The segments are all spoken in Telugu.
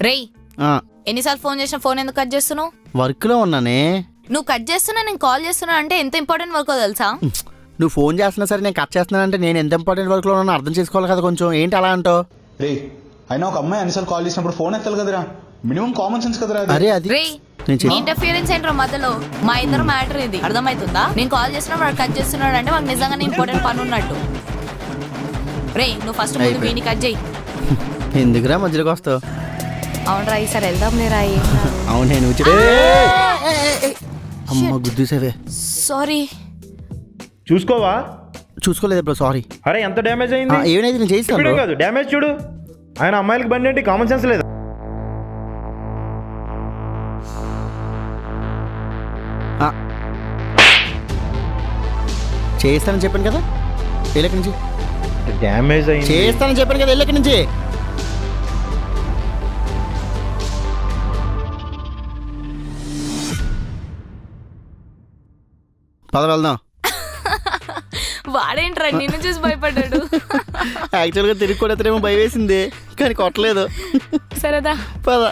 రేయ్ ఎన్నిసార్లు ఫోన్ చేసినా ఫోన్ ఎందుకు కట్ చేస్తున్నావు? వర్క్ లో ఉన్నానే. నువ్వు కట్ చేస్తున్నా నేను కాల్ చేస్తున్నా అంటే ఎంత ఇంపార్టెంట్ వర్క్ తెలుసా? నువ్వు ఫోన్ చేస్తున్నా సరే నేను కట్ చేస్తున్నా అంటే నేను ఎంత ఇంపార్టెంట్ వర్క్ లో ఉన్నా అర్థం చేసుకోవాలి కదా కొంచెం. ఏంటి అలా అంటావు? రే అయినా ఒక అమ్మాయి అన్నిసార్లు కాల్ చేసినప్పుడు ఫోన్ ఎత్తాలి కదరా, మినిమం కామన్ సెన్స్ కదరా. అరే అది రేయ్ ఇంటర్ఫియరెన్స్ ఏంట్రా మధ్యలో? మా ఇద్దరు మ్యాటర్ ఇది అర్థమవుతుందా? నేను కాల్ చేస్తున్నా వాడు కట్ చేస్తున్నాడు అంటే వాడు నిజంగానే ఇంపార్టెంట్ పని ఉన్నట్టు. రేయ్ నువ్వు ఫస్ట్ ముందు వీడిని కట్ చేయి. ఎందుకురా మధ్యలోకి వస్తావు? అవునరా ఈసారి వెళ్దాం లేరా? అవునే నువ్వు అమ్మ గుద్దుసేవే. సారీ. చూసుకోవా? చూసుకోలేదు బ్రో, సారీ. అరే ఎంత డ్యామేజ్ అయింది? ఏమైనా నేను చేస్తాను కాదు డ్యామేజ్ చూడు. ఆయన అమ్మాయిలకి బండి ఏంటి కామన్ సెన్స్ లేదా? చేస్తానని చెప్పాను కదా ఎల్లకి నుంచి. డ్యామేజ్ అయింది. చేస్తానని చెప్పాను కదా ఎల్లకి నుంచి. పద వెళ్దాం. వాడేంట్రా నిన్ను చూసి భయపడ్డాడు? యాక్చువల్గా తిరిగి కొడతారేమో భయం వేసింది కానీ కొట్టలేదు. సరేదా పద.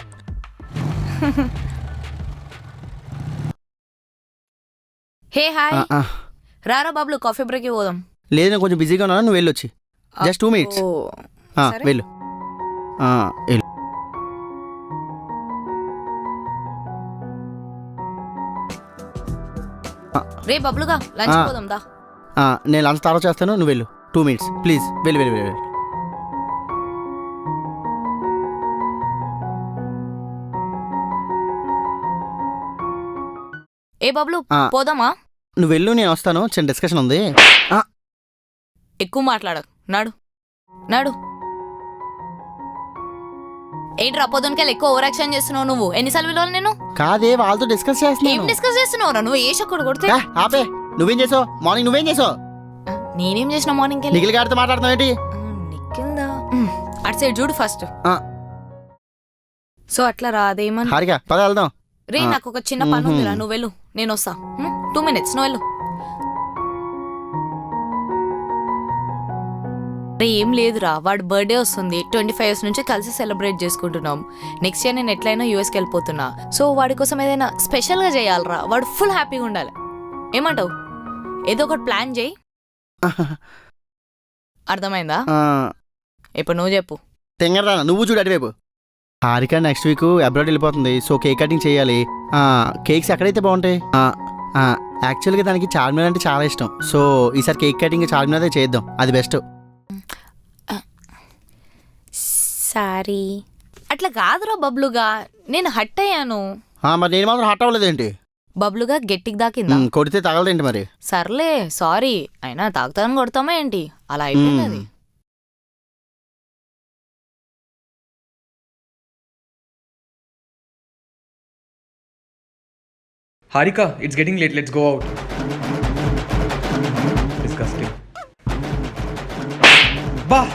Hey hi. రారా బాబులు కాఫీ బ్రేక్ పోదాం. లేదు నేను కొంచెం బిజీగా ఉన్నాను, నువ్వు వెళ్ళొచ్చి జస్ట్ 2 minutes. వెళ్ళు వెళ్ళు. రే బబ్లుగా లంచ్ పోదాం దా. నేను లంచ్ తర్వాత చేస్తాను, నువ్వు వెళ్ళు. 2 minutes ప్లీజ్. వెళ్ళు వెళ్ళు వెళ్ళు. ఏ బబ్లు పోదామా? నువ్వు వెళ్ళు నేను వస్తాను, చిన్న డిస్కషన్ ఉంది. ఎక్కువ మాట్లాడకు, నాడు నాడు. ఏంట్రా పొద్దునకెళ్ళి ఎక్కువ ఓవర్ యాక్షన్ చేస్తున్నావు నువ్వు? ఎన్నిసార్లు విలువలు నేను? కాదే వాళ్ళతో డిస్కస్ ఏం చేస్తున్నాను. డిస్కస్ చేస్తున్నావురా నువ్వు? ఏ షొక్కడు కొడితే ఆపే. నువ్వేం చేసావు మార్నింగ్? నువ్వేం చేసావు? నేనేం చేసిన మార్నింగ్ నిఖిల్ గారితో మాట్లాడుతున్నావు ఏంటి? నిఖిల్దా? అటు సైడ్ చూడు ఫస్ట్. సో అట్లా రాదేమని. హారిక పద వెళ్దాం. రే నాకు ఒక చిన్న పని ఉందిరా, నువ్వు వెళ్ళు నేను వస్తా. 2 minutes నువ్వు వెళ్ళు. రే ఏం లేదురా, వాడు బర్త్డే వస్తుంది. 25 years నుంచి కలిసి సెలబ్రేట్ చేసుకుంటున్నాం. నెక్స్ట్ ఇయర్ నేను ఎట్లయినా యూఎస్కి వెళ్ళిపోతున్నా. సో వాడి కోసం ఏదైనా స్పెషల్గా చేయాలరా, వాడు ఫుల్ హ్యాపీగా ఉండాలి. ఏమంటావు? ఏదో ఒకటి ప్లాన్ చేయి. అర్థమైందా? ఇప్పుడు నువ్వు చెప్పు. తెంగరా నువ్వు చూడు అటువైపు. హారిక నెక్స్ట్ వీక్ అబ్రాడ్ వెళ్ళిపోతుంది, సో కేక్ కటింగ్ చేయాలి. కేక్స్ ఎక్కడైతే బాగుంటాయి? యాక్చువల్గా దానికి చార్మినార్ అంటే చాలా ఇష్టం, సో ఈసారి కేక్ కటింగ్ చార్మినార్ చేద్దాం, అది బెస్ట్. సారీ అట్లా కాదురా బబ్లుగా, నేను హట్ అయ్యాను. మరి నేను మాత్రం హట్ అవ్వలేదేంటి? బబ్లుగా గట్టికి దాకిందా? కొడితే తగలదేంటి మరి? సర్లే సారీ. అయినా తాగుతానని కొడతామా ఏంటి? అలా అయిపోయింది అది. Harika, it's getting late. Let's go out. Disgusting. Bah!